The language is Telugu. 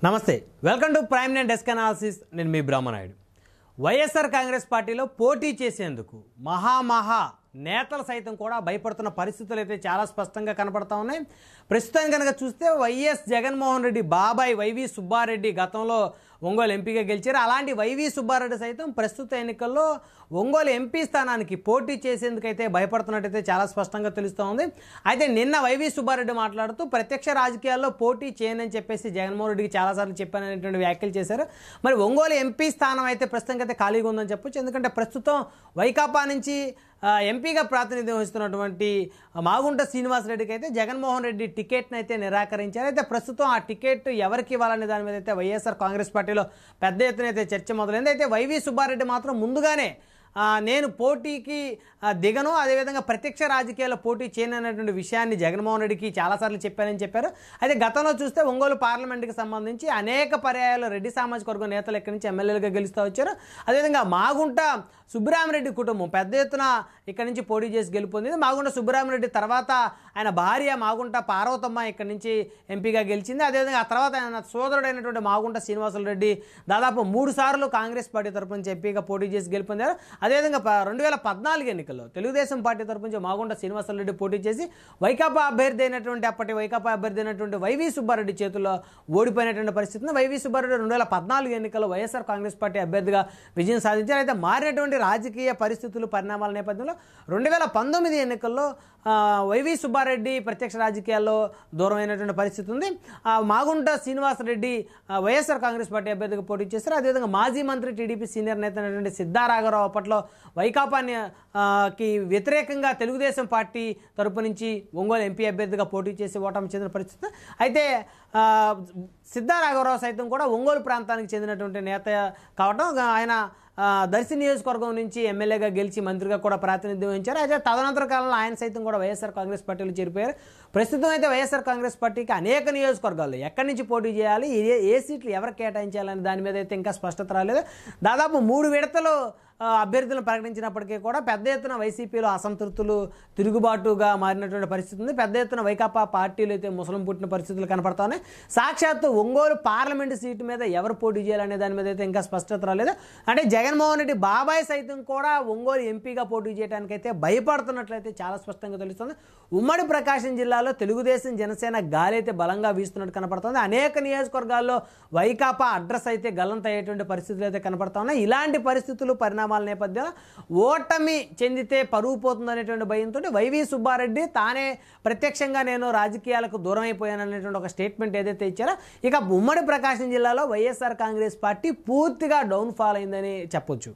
నమస్తే welcome to prime nine desk analysis నేను మీ బ్రహ్మనాయుడు వైఎస్ఆర్ కాంగ్రెస్ పార్టీలో పోటీ చేసేందుకు మహా నేతలు సైతం కూడా భయపడుతున్న పరిస్థితులు అయితే చాలా స్పష్టంగా కనపడతా ఉన్నాయి. ప్రస్తుతం కనుక చూస్తే వైఎస్ జగన్మోహన్ రెడ్డి బాబాయ్ వైవి సుబ్బారెడ్డి గతంలో ఒంగోలు ఎంపీగా గెలిచారు. అలాంటి వైవి సుబ్బారెడ్డి సైతం ప్రస్తుత ఎన్నికల్లో ఒంగోలు ఎంపీ స్థానానికి పోటీ చేసేందుకైతే భయపడుతున్నట్టయితే చాలా స్పష్టంగా తెలుస్తూ ఉంది. అయితే నిన్న వైవి సుబ్బారెడ్డి మాట్లాడుతూ ప్రత్యక్ష రాజకీయాల్లో పోటీ చేయనని చెప్పేసి జగన్మోహన్ రెడ్డికి చాలాసార్లు చెప్పాననేటువంటి వ్యాఖ్యలు చేశారు. మరి ఒంగోలు ఎంపీ స్థానం అయితే ప్రస్తుతం అయితే ఖాళీగా ఉందని చెప్పొచ్చు. ఎందుకంటే ప్రస్తుతం వైకాపా నుంచి ఎంపీగా ప్రాతినిధ్యం వహిస్తున్నటువంటి మాగుంట శ్రీనివాసరెడ్డికి అయితే జగన్మోహన్ రెడ్డి టికెట్ని అయితే నిరాకరించారు. అయితే ప్రస్తుతం ఆ టికెట్ ఎవరికి ఇవ్వాలనే దాని మీద అయితే వైఎస్ఆర్ కాంగ్రెస్ పార్టీలో పెద్ద ఎత్తున అయితే చర్చ మొదలైంది. అయితే వైవి సుబ్బారెడ్డి మాత్రం ముందుగానే నేను పోటీకి దిగను, అదేవిధంగా ప్రత్యక్ష రాజకీయాల్లో పోటీ చేయను అనేటువంటి విషయాన్ని జగన్మోహన్ రెడ్డికి చాలాసార్లు చెప్పానని చెప్పారు. అయితే గతంలో చూస్తే ఒంగోలు పార్లమెంట్కి సంబంధించి అనేక పర్యాయాలు రెడ్డి సామాజిక వర్గం నేతలు ఇక్కడి నుంచి ఎమ్మెల్యేలుగా గెలుస్తూ వచ్చారు. అదేవిధంగా మాగుంట సుబ్బరామిరెడ్డి కుటుంబం పెద్ద ఎత్తున ఇక్కడి నుంచి పోటీ చేసి గెలుపొందింది. మాగుంట సుబ్బరామిరెడ్డి తర్వాత ఆయన భార్య మాగుంట పార్వతమ్మ ఇక్కడి నుంచి ఎంపీగా గెలిచింది. అదేవిధంగా ఆ తర్వాత ఆయన సోదరుడైనటువంటి మాగుంట శ్రీనివాసరెడ్డి దాదాపు 3 సార్లు కాంగ్రెస్ పార్టీ తరపు నుంచి ఎంపీగా పోటీ చేసి గెలుపొందారు. అదేవిధంగా 2014 ఎన్నికల్లో తెలుగుదేశం పార్టీ తరపు నుంచి మాగుంట శ్రీనివాసరెడ్డి పోటీ చేసి వైకాపా అభ్యర్థి అయినటువంటి అప్పటి వైకాపా అభ్యర్థి అయినటువంటి వైవి సుబ్బారెడ్డి చేతుల్లో ఓడిపోయినటువంటి పరిస్థితిని వైవి సుబ్బారెడ్డి 2014 ఎన్నికల్లో వైఎస్ఆర్ కాంగ్రెస్ పార్టీ అభ్యర్థిగా విజయం సాధించారు. అయితే మారినటువంటి రాజకీయ పరిస్థితులు పరిణామాల నేపథ్యంలో 2019 ఎన్నికల్లో వైవి సుబ్బారెడ్డి ప్రత్యక్ష రాజకీయాల్లో దూరమైనటువంటి పరిస్థితి ఉంది. మాగుంట శ్రీనివాసరెడ్డి వైఎస్ఆర్ కాంగ్రెస్ పార్టీ అభ్యర్థిగా పోటీ చేశారు. అదేవిధంగా మాజీ మంత్రి టీడీపీ సీనియర్ నేత అయినటువంటి సిద్ధారాఘవరావు అప్పట్లో వైకాపాకి వ్యతిరేకంగా తెలుగుదేశం పార్టీ తరపు నుంచి ఒంగోలు ఎంపీ అభ్యర్థిగా పోటీ చేసి ఓటమి చెందిన పరిస్థితి. అయితే సిద్ధారాఘవరావు సైతం కూడా ఒంగోలు ప్రాంతానికి చెందినటువంటి నేత కావడం, ఆయన దర్శి నియోజకవర్గం నుంచి ఎమ్మెల్యేగా గెలిచి మంత్రిగా కూడా ప్రాతినిధ్యం వహించారు. అయితే తదనంతర కాలంలో ఆయన సైతం కూడా వైఎస్ఆర్ కాంగ్రెస్ పార్టీలో చేరిపోయారు. ప్రస్తుతం అయితే వైఎస్ఆర్ కాంగ్రెస్ పార్టీకి అనేక నియోజకవర్గాల్లో ఎక్కడి నుంచి పోటీ చేయాలి, ఏ సీట్లు ఎవరికి కేటాయించాలని దాని మీద అయితే ఇంకా స్పష్టత రాలేదు. దాదాపు 3 విడతలు అభ్యర్థులను ప్రకటించినప్పటికీ కూడా పెద్ద ఎత్తున వైసీపీలో అసంతృప్తులు తిరుగుబాటుగా మారినటువంటి పరిస్థితి ఉంది. పెద్ద ఎత్తున వైకాపా పార్టీలు అయితే ముసలం పుట్టిన పరిస్థితులు కనపడతాయి. సాక్షాత్తు ఒంగోలు పార్లమెంటు సీటు మీద ఎవరు పోటీ చేయాలనే దాని మీద అయితే ఇంకా స్పష్టత రాలేదు. అంటే జగన్మోహన్ రెడ్డి బాబాయ్ సైతం కూడా ఒంగోలు ఎంపీగా పోటీ చేయడానికైతే భయపడుతున్నట్లయితే చాలా స్పష్టంగా తెలుస్తుంది. ఉమ్మడి ప్రకాశం జిల్లాలో తెలుగుదేశం జనసేన గాలి అయితే బలంగా వీస్తున్నట్టు కనపడుతుంది. అనేక నియోజకవర్గాల్లో వైకాపా అడ్రస్ అయితే గల్లంతయ్యేటువంటి పరిస్థితులు అయితే కనపడతా ఉన్నాయి. ఇలాంటి పరిస్థితులు పరిణామాల నేపథ్యంలో ఓటమి చెందితే పరువు పోతుందనేటువంటి భయంతో వైవి సుబ్బారెడ్డి తానే ప్రత్యక్షంగా నేను రాజకీయాలకు దూరం అయిపోయాననేటువంటి ఒక స్టేట్మెంట్ ఏదైతే ఇచ్చారో, ఇక ఉమ్మడి ప్రకాశం జిల్లాలో వైఎస్ఆర్ కాంగ్రెస్ పార్టీ పూర్తిగా డౌన్ఫాల్ అయిందని చెప్పొచ్చు.